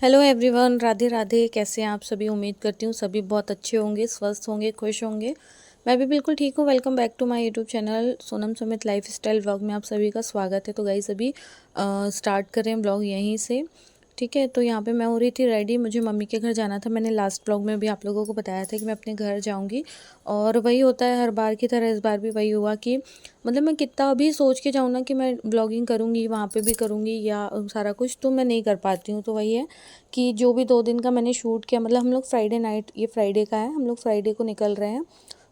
Hello everyone, Radhe Radhe. कैसे हैं आप सभी? उम्मीद करती हूँ सभी बहुत अच्छे होंगे, स्वस्थ होंगे, खुश होंगे। मैं भी बिल्कुल ठीक हूँ। Welcome back to my YouTube channel Sonam Sumit lifestyle vlog में आप सभी का स्वागत है। तो गाइस अभी स्टार्ट करें व्लॉग यहीं से। ठीक है, तो यहाँ पे मैं हो रही थी रेडी, मुझे मम्मी के घर जाना था। मैंने लास्ट व्लॉग में भी आप लोगों को बताया था कि मैं अपने घर जाऊँगी, और वही होता है हर बार की तरह इस बार भी वही हुआ कि मतलब मैं कितना भी सोच के जाऊँ ना कि मैं ब्लॉगिंग करूँगी, वहाँ पे भी करूँगी या सारा कुछ, तो मैं नहीं कर पाती हूँ। तो वही है कि जो भी 2 दिन का मैंने शूट किया, मतलब हम लोग फ्राइडे नाइट, ये फ्राइडे का है, हम लोग फ्राइडे को निकल रहे हैं।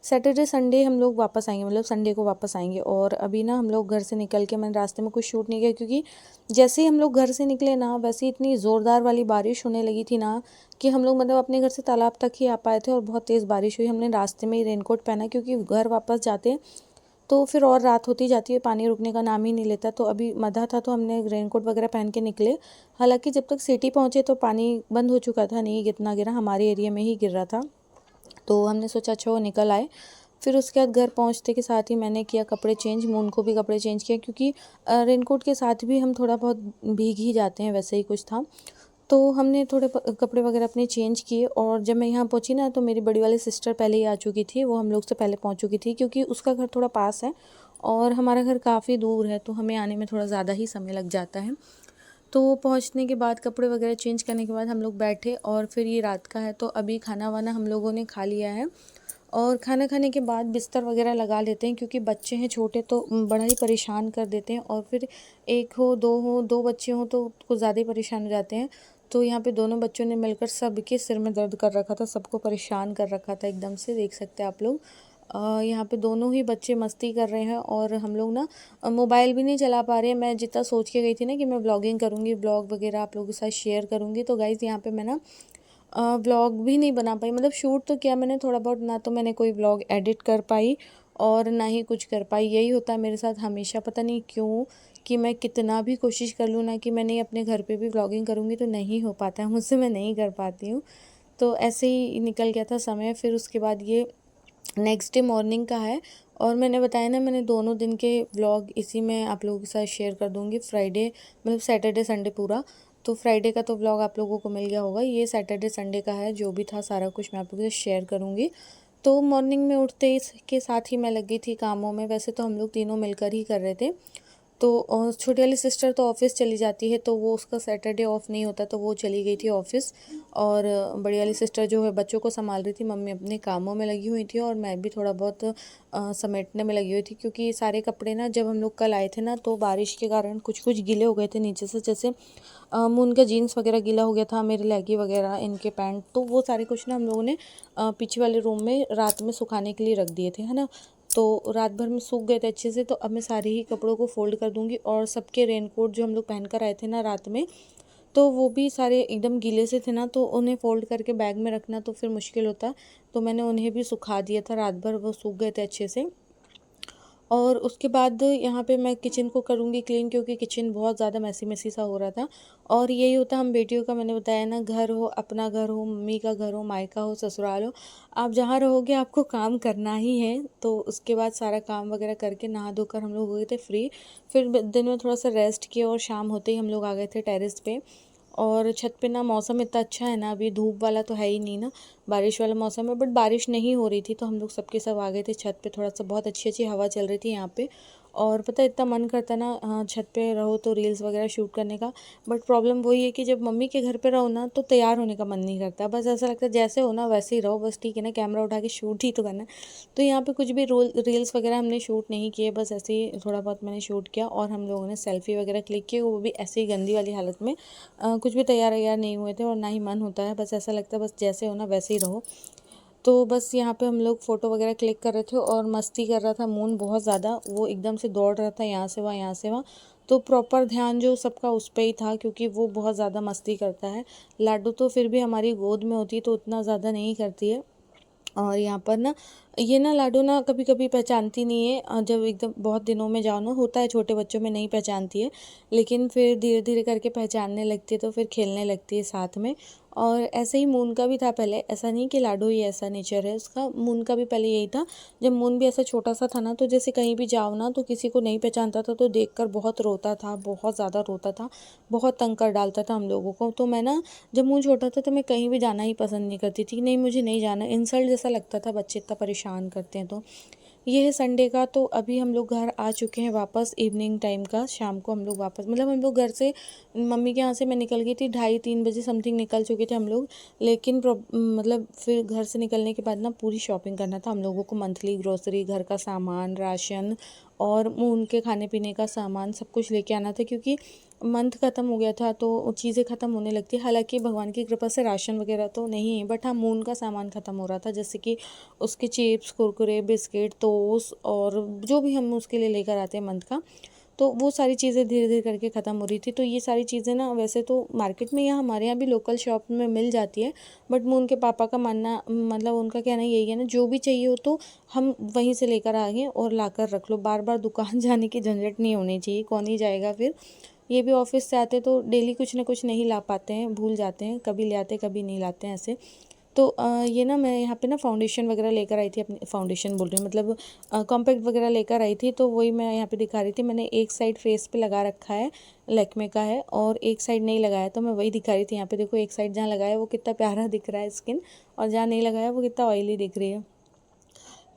सैटरडे संडे हम लोग वापस आएंगे, मतलब संडे को वापस आएंगे। और अभी ना हम लोग घर से निकल के, मैंने रास्ते में कुछ शूट नहीं किया क्योंकि जैसे ही हम लोग घर से निकले ना, वैसे इतनी ज़ोरदार वाली बारिश होने लगी थी ना कि हम लोग मतलब अपने घर से तालाब तक ही आ पाए थे, और बहुत तेज़ बारिश हुई। हमने रास्ते में ही रेनकोट पहना क्योंकि घर वापस जाते तो फिर और रात होती जाती है, पानी रुकने का नाम ही नहीं लेता। तो अभी मधा था तो हमने रेनकोट वगैरह पहन के निकले। हालांकि जब तक सिटी पहुंचे तो पानी बंद हो चुका था, नहीं इतना गिरा, हमारे एरिया में ही गिर रहा था। तो हमने सोचा अच्छा वो निकल आए। फिर उसके बाद घर पहुंचते के साथ ही मैंने किया कपड़े चेंज, मून को भी कपड़े चेंज किया क्योंकि रेनकोट के साथ भी हम थोड़ा बहुत भीग ही जाते हैं, वैसे ही कुछ था। तो हमने थोड़े कपड़े वगैरह अपने चेंज किए, और जब मैं यहाँ पहुँची ना तो मेरी बड़ी वाली सिस्टर पहले ही आ चुकी थी। वो हम लोग से पहले पहुँच चुकी थी क्योंकि उसका घर थोड़ा पास है और हमारा घर काफ़ी दूर है, तो हमें आने में थोड़ा ज़्यादा ही समय लग जाता है। तो पहुँचने के बाद कपड़े वगैरह चेंज करने के बाद हम लोग बैठे, और फिर ये रात का है तो अभी खाना वाना हम लोगों ने खा लिया है। और खाना खाने के बाद बिस्तर वगैरह लगा लेते हैं क्योंकि बच्चे हैं छोटे तो बड़ा ही परेशान कर देते हैं, और फिर एक हो दो बच्चे हों तो कुछ ज़्यादा ही परेशान हो जाते हैं। तो यहाँ पे दोनों बच्चों ने मिलकर सबके सिर में दर्द कर रखा था, सबको परेशान कर रखा था एकदम से, देख सकते हैं आप लोग। यहाँ पे दोनों ही बच्चे मस्ती कर रहे हैं, और हम लोग ना मोबाइल भी नहीं चला पा रहे हैं। मैं जितना सोच के गई थी ना कि मैं ब्लॉगिंग करूँगी, ब्लॉग वगैरह आप लोगों के साथ शेयर करूँगी, तो गाइज़ यहाँ पे मैं ना व्लॉग भी नहीं बना पाई। मतलब शूट तो किया मैंने थोड़ा बहुत, ना तो मैंने कोई व्लॉग एडिट कर पाई और ना ही कुछ कर पाई। यही होता है मेरे साथ हमेशा, पता नहीं क्यों, कि मैं कितना भी कोशिश कर लूँ ना कि मैंने अपने घर पे भी व्लॉगिंग करूँगी तो नहीं हो पाता है मुझसे, मैं नहीं कर पाती हूँ। तो ऐसे ही निकल गया था समय। फिर उसके बाद ये नेक्स्ट डे मॉर्निंग का है, और मैंने बताया ना मैंने दोनों दिन के व्लॉग इसी में आप लोगों के साथ शेयर कर दूँगी। फ्राइडे मतलब सैटरडे संडे पूरा। तो फ्राइडे का तो व्लॉग आप लोगों को मिल गया होगा, ये सैटरडे संडे का है, जो भी था सारा कुछ मैं आप लोगों के साथ शेयर करूँगी। तो मॉर्निंग में उठते ही के साथ ही मैं लगी थी कामों में। वैसे तो हम लोग तीनों मिलकर ही कर रहे थे। तो छोटी वाली सिस्टर तो ऑफ़िस चली जाती है, तो वो उसका सैटरडे ऑफ नहीं होता, तो वो चली गई थी ऑफ़िस। और बड़ी वाली सिस्टर जो है बच्चों को संभाल रही थी, मम्मी अपने कामों में लगी हुई थी, और मैं भी थोड़ा बहुत समेटने में लगी हुई थी क्योंकि सारे कपड़े ना जब हम लोग कल आए थे ना तो बारिश के कारण कुछ कुछ गीले हो गए थे नीचे से। जैसे मुन का जीन्स वगैरह गीला हो गया था, मेरे लेगी वगैरह, इनके पैंट, तो वो सारे कुछ ना हम लोगों ने पीछे वाले रूम में रात में सुखाने के लिए रख दिए थे, है ना। तो रात भर में सूख गए थे अच्छे से। तो अब मैं सारे ही कपड़ों को फ़ोल्ड कर दूँगी, और सबके रेनकोट जो हम लोग पहन कर आए थे ना रात में, तो वो भी सारे एकदम गीले से थे ना, तो उन्हें फ़ोल्ड करके बैग में रखना तो फिर मुश्किल होता। तो मैंने उन्हें भी सुखा दिया था रात भर, वो सूख गए थे अच्छे से। और उसके बाद यहाँ पे मैं किचन को करूँगी क्लीन क्योंकि किचन बहुत ज़्यादा मैसी मैसी सा हो रहा था। और यही होता हम बेटियों का, मैंने बताया ना, घर हो, अपना घर हो, मम्मी का घर हो, मायका हो, ससुराल हो, आप जहाँ रहोगे आपको काम करना ही है। तो उसके बाद सारा काम वगैरह करके नहा धोकर हम लोग हो गए थे फ्री। फिर दिन में थोड़ा सा रेस्ट किया, और शाम होते ही हम लोग आ गए थे टेरेस पे। और छत पे ना मौसम इतना अच्छा है ना, अभी धूप वाला तो है ही नहीं ना, बारिश वाला मौसम है, बट बारिश नहीं हो रही थी, तो हम लोग सबके सब आ गए थे छत पे। थोड़ा सा बहुत अच्छी अच्छी हवा चल रही थी यहाँ पे। और पता है इतना मन करता ना छत पे रहो तो रील्स वगैरह शूट करने का। बट प्रॉब्लम वही है कि जब मम्मी के घर पे रहो ना तो तैयार होने का मन नहीं करता, बस ऐसा लगता है जैसे हो ना वैसे ही रहो, बस ठीक है ना, कैमरा उठा के शूट ही तो करना है। तो यहाँ पे कुछ भी रील्स वगैरह हमने शूट नहीं किए, बस ऐसे ही थोड़ा बहुत मैंने शूट किया, और हम लोगों ने सेल्फी वगैरह क्लिक किए, वो भी ऐसे ही गंदी वाली हालत में। कुछ भी तैयार वैयार नहीं हुए थे, और ना ही मन होता है, बस ऐसा लगता है बस जैसे हो ना वैसे ही रहो। तो बस यहाँ पे हम लोग फ़ोटो वगैरह क्लिक कर रहे थे, और मस्ती कर रहा था मून बहुत ज़्यादा, वो एकदम से दौड़ रहा था यहाँ से वहाँ, यहाँ से वहाँ। तो प्रॉपर ध्यान जो सबका उस पे ही था क्योंकि वो बहुत ज़्यादा मस्ती करता है। लाडू तो फिर भी हमारी गोद में होती है तो उतना ज़्यादा नहीं करती है। और यहाँ पर ना ये ना लाडो ना कभी कभी पहचानती नहीं है, जब एकदम बहुत दिनों में जाओ ना, होता है छोटे बच्चों में नहीं पहचानती है, लेकिन फिर धीरे धीरे करके पहचानने लगती है तो फिर खेलने लगती है साथ में। और ऐसे ही मून का भी था पहले, ऐसा नहीं कि लाडो ही ऐसा नेचर है उसका, मून का भी पहले यही था। जब मून भी ऐसा छोटा सा था ना, तो जैसे कहीं भी जाओ ना तो किसी को नहीं पहचानता था तो देखकर बहुत रोता था, बहुत ज़्यादा रोता था, बहुत तंग कर डालता था हम लोगों को। तो मैं ना, जब मून छोटा था तो मैं कहीं भी जाना ही पसंद नहीं करती थी, नहीं मुझे नहीं जाना, इंसल्ट जैसा लगता था, बच्चे इतना परेशान करते हैं। तो ये है संडे का, तो अभी हम लोग घर आ चुके हैं वापस, इवनिंग टाइम का, शाम को हम लोग वापस, मतलब हम लोग घर से, मम्मी के यहाँ से मैं निकल गई थी 2:30-3 बजे समथिंग निकल चुके थे हम लोग। लेकिन मतलब फिर घर से निकलने के बाद ना पूरी शॉपिंग करना था हम लोगों को, मंथली ग्रोसरी, घर का सामान, राशन और उनके खाने पीने का सामान सब कुछ लेके आना था, क्योंकि मंथ ख़त्म हो गया था तो चीज़ें ख़त्म होने लगती है। हालांकि भगवान की कृपा से राशन वगैरह तो नहीं है, बट हाँ मून का सामान ख़त्म हो रहा था, जैसे कि उसके चिप्स, कुरकुरे, बिस्किट, टोस्ट और जो भी हम उसके लिए लेकर आते हैं मंथ का, तो वो सारी चीज़ें धीरे धीरे करके ख़त्म हो रही थी। तो ये सारी चीज़ें ना वैसे तो मार्केट में या हमारे यहाँ भी लोकल शॉप में मिल जाती है, बट मून के पापा का मानना, मतलब उनका कहना यही है ना, जो भी चाहिए हो तो हम वहीं से लेकर आ गए और लाकर रख लो, बार बार दुकान जाने की झंझट नहीं होनी चाहिए, कौन ही जाएगा फिर। ये भी ऑफिस से आते तो डेली कुछ ना कुछ नहीं ला पाते हैं, भूल जाते हैं, कभी ले आते कभी नहीं लाते हैं ऐसे। तो ये ना मैं यहाँ पे ना फाउंडेशन वगैरह लेकर आई थी, अपनी फाउंडेशन बोल रही हूँ, मतलब कॉम्पैक्ट वगैरह लेकर आई थी, तो वही मैं यहाँ पे दिखा रही थी। मैंने एक साइड फेस पे लगा रखा है, लैक्मे का है, और एक साइड नहीं लगाया, तो मैं वही दिखा रही थी। यहाँ पे देखो, एक साइड जहाँ लगाया वो कितना प्यारा दिख रहा है स्किन, और जहाँ नहीं लगाया वो कितना ऑयली दिख रही है।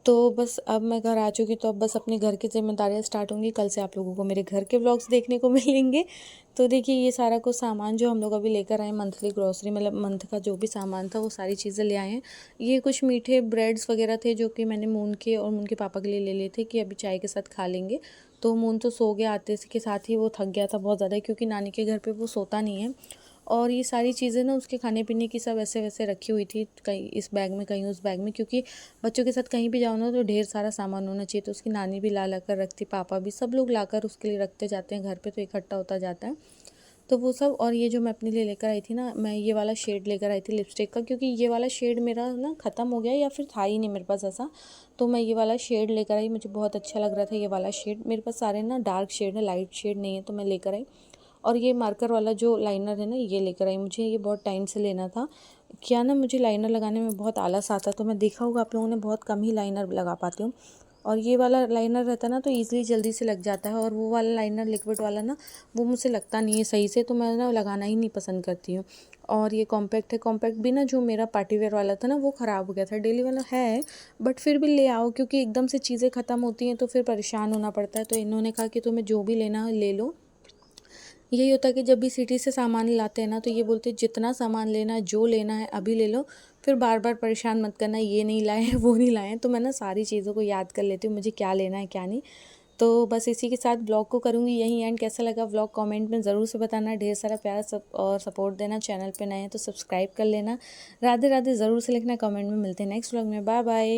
तो बस अब मैं घर आ चुकी, तो अब बस अपने घर की ज़िम्मेदारियाँ स्टार्ट होंगी। कल से आप लोगों को मेरे घर के व्लॉग्स देखने को मिलेंगे। तो देखिए, ये सारा कुछ सामान जो हम लोग अभी लेकर आए, मंथली ग्रॉसरी, मतलब मंथ का जो भी सामान था वो सारी चीज़ें ले आए हैं। ये कुछ मीठे ब्रेड्स वगैरह थे जो कि मैंने मून के और मून के पापा के लिए ले लिए थे कि अभी चाय के साथ खा लेंगे। तो मून तो सो गया, आते के साथ ही वो थक गया था बहुत ज़्यादा, क्योंकि नानी के घर पे वो सोता नहीं है। और ये सारी चीज़ें ना उसके खाने पीने की सब ऐसे वैसे रखी हुई थी, कहीं इस बैग में कहीं उस बैग में, क्योंकि बच्चों के साथ कहीं भी जाओ ना तो ढेर सारा सामान होना चाहिए। तो उसकी नानी भी ला ला कर रखती, पापा भी, सब लोग लाकर उसके लिए रखते जाते हैं घर पे, तो इकट्ठा होता जाता है। तो वो सब, और ये जो मैं अपने लिए लेकर आई थी ना, मैं ये वाला शेड लेकर आई थी लिपस्टिक का, क्योंकि ये वाला शेड मेरा ना ख़त्म हो गया, या फिर था ही नहीं मेरे पास ऐसा। तो मैं ये वाला शेड लेकर आई, मुझे बहुत अच्छा लग रहा था ये वाला शेड। मेरे पास सारे ना डार्क शेड है, लाइट शेड नहीं है, तो मैं लेकर आई। और ये मार्कर वाला जो लाइनर है ना, ये लेकर आई, मुझे ये बहुत टाइम से लेना था। क्या ना, मुझे लाइनर लगाने में बहुत आलस आता, तो मैं देखा होगा आप लोगों ने, बहुत कम ही लाइनर लगा पाती हूँ। और ये वाला लाइनर रहता ना तो ईज़िली जल्दी से लग जाता है, और वो वाला लाइनर लिक्विड वाला ना, वो मुझसे लगता नहीं है सही से, तो मैं ना लगाना ही नहीं पसंद करती हूँ। और ये कॉम्पैक्ट है, कॉम्पैक्ट भी ना जो मेरा पार्टी वेयर वाला था ना वो ख़राब हो गया था, डेली वाला है बट फिर भी ले आओ, क्योंकि एकदम से चीज़ें ख़त्म होती हैं तो फिर परेशान होना पड़ता है। तो इन्होंने कहा कि तुम्हें जो भी लेना है ले लो। यही होता है कि जब भी सिटी से सामान लाते हैं ना, तो ये बोलते हैं जितना सामान लेना है, जो लेना है अभी ले लो, फिर बार बार परेशान मत करना, ये नहीं लाए हैं वो नहीं लाए हैं। तो मैं ना सारी चीज़ों को याद कर लेती हूँ, मुझे क्या लेना है क्या नहीं। तो बस इसी के साथ ब्लॉग को करूँगी यहीं एंड। कैसा लगा ब्लॉग कमेंट में ज़रूर से बताना, ढेर सारा प्यार सब और सपोर्ट देना। चैनल पे नए हैं तो सब्सक्राइब कर लेना। राधे राधे ज़रूर से लिखना कमेंट में। मिलते हैं नेक्स्ट ब्लॉग में, बाय बाय।